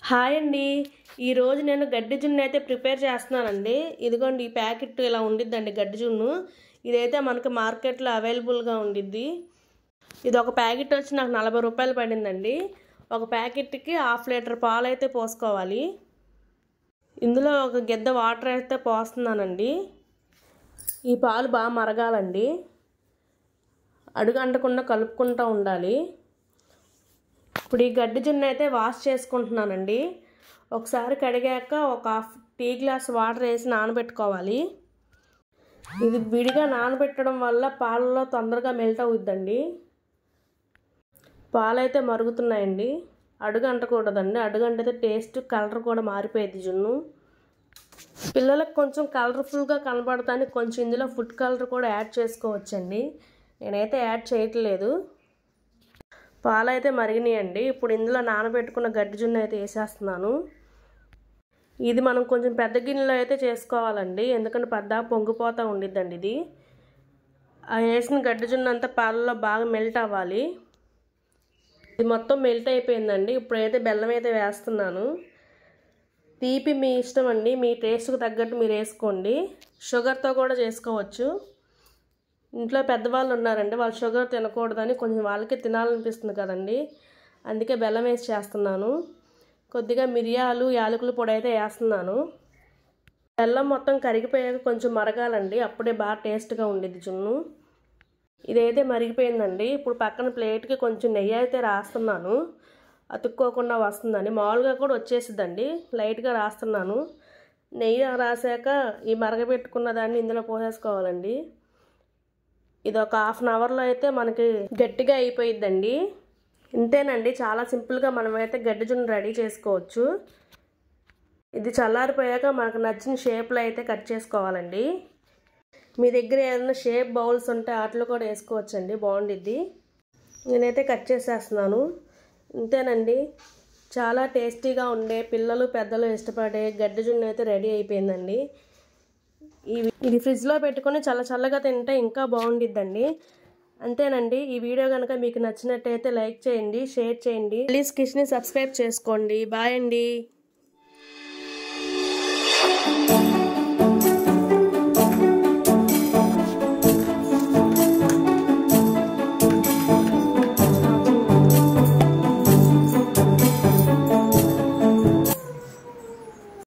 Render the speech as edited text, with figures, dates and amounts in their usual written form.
Hi అండి. ఈరోజు నేను గడ్డి జున్ను అయితే ప్రిపేర్ చేస్తున్నానండి. ఇదిగోండి ఈ ప్యాకెట్ ఇలా ఉండిద్దండి గడ్డి జున్ను. ఇదైతే మనకి మార్కెట్లో అవైలబుల్గా ఉండిద్ది. ఇది ఒక ప్యాకెట్ వచ్చి నాకు 40 రూపాయలు పడిందండి. ఒక ప్యాకెట్కి 1/2 లీటర్ పాలు అయితే పోసుకోవాలి. ఇందులో ఒక గిద్ద వాటర్ అయితే పోస్తున్నానండి. ఈ పాలు బాగా మరగాలండి. అడుగు అంటకుండా కలుపుకుంటూ ఉండాలి. ఇప్పుడు ఈ గడ్డి జున్ను అయితే వాష్ చేసుకుంటున్నానండి. ఒకసారి కడిగాక ఒక 1/2 టీ గ్లాస్ వాటర్ వేసి నానబెట్టుకోవాలి. ఇది విడిగా నానబెట్టడం వల్ల పాలలో తొందరగా మెల్ట్ అవుద్దండి. పాలు అయితే మరుగుతున్నాయండి. అడుగు అంటకూడదండి. అడుగు అంటితే టేస్ట్ కలర్ కూడా మారిపోయేది జున్ను. పిల్లలకు కొంచెం కలర్ఫుల్గా కనబడతానికి కొంచెం ఇందులో ఫుడ్ కలర్ కూడా యాడ్ చేసుకోవచ్చండి. నేనైతే యాడ్ చేయట్లేదు. పాలు అయితే మరిగినాయండి. ఇప్పుడు ఇందులో నానబెట్టుకున్న గడ్డి జున్ను అయితే వేసేస్తున్నాను. ఇది మనం కొంచెం పెద్ద గిన్నెలో అయితే చేసుకోవాలండి, ఎందుకంటే పెద్ద పొంగిపోతూ ఉండిద్దండి. ఇది వేసిన గడ్డి జున్ను అంతా పాలలో బాగా మెల్ట్ అవ్వాలి. ఇది మొత్తం మెల్ట్ అయిపోయిందండి. ఇప్పుడైతే బెల్లం అయితే వేస్తున్నాను. తీపి మీ ఇష్టం అండి, మీ టేస్ట్కి తగ్గట్టు మీరు వేసుకోండి. షుగర్తో కూడా చేసుకోవచ్చు. ఇంట్లో పెద్దవాళ్ళు ఉన్నారండి, వాళ్ళు షుగర్ తినకూడదని కొంచెం వాళ్ళకి తినాలనిపిస్తుంది కదండి, అందుకే బెల్లం వేసి చేస్తున్నాను. కొద్దిగా మిరియాలు యాలకుల పొడి అయితే వేస్తున్నాను. బెల్లం మొత్తం కరిగిపోయాక కొంచెం మరగాలండి, అప్పుడే బాగా టేస్ట్గా ఉండేది జున్ను. ఇదైతే మరిగిపోయిందండి. ఇప్పుడు పక్కన ప్లేట్కి కొంచెం నెయ్యి అయితే రాస్తున్నాను, అతుక్కోకుండా వస్తుందని. మామూలుగా కూడా వచ్చేసిద్దండి, లైట్గా రాస్తున్నాను. నెయ్యి రాసాక ఈ మరగబెట్టుకున్న దాన్ని ఇందులో పోసేసుకోవాలండి. ఇది ఒక 1/2 అవర్లో అయితే మనకి గట్టిగా అయిపోయిద్దండి. ఇంతేనండి, చాలా సింపుల్గా మనమైతే గడ్డి జున్ను రెడీ చేసుకోవచ్చు. ఇది చల్లారిపోయాక మనకు నచ్చిన షేప్లో అయితే కట్ చేసుకోవాలండి. మీ దగ్గర ఏదైనా షేప్ బౌల్స్ ఉంటే వాటిలో కూడా వేసుకోవచ్చండి, బాగుండిద్ది. నేనైతే కట్ చేసేస్తున్నాను. ఇంతేనండి, చాలా టేస్టీగా ఉండే పిల్లలు పెద్దలు ఇష్టపడే గడ్డి జున్ను అయితే రెడీ అయిపోయిందండి. ఇది ఫ్రిడ్జ్లో పెట్టుకొని చల్లగా తింటే ఇంకా బాగుండిద్దండి. అంతేనండి. ఈ వీడియో కనుక మీకు నచ్చినట్టయితే లైక్ చేయండి, షేర్ చేయండి. ప్లీజ్ కిచెన్ని సబ్స్క్రైబ్ చేసుకోండి. బాయ్ అండి.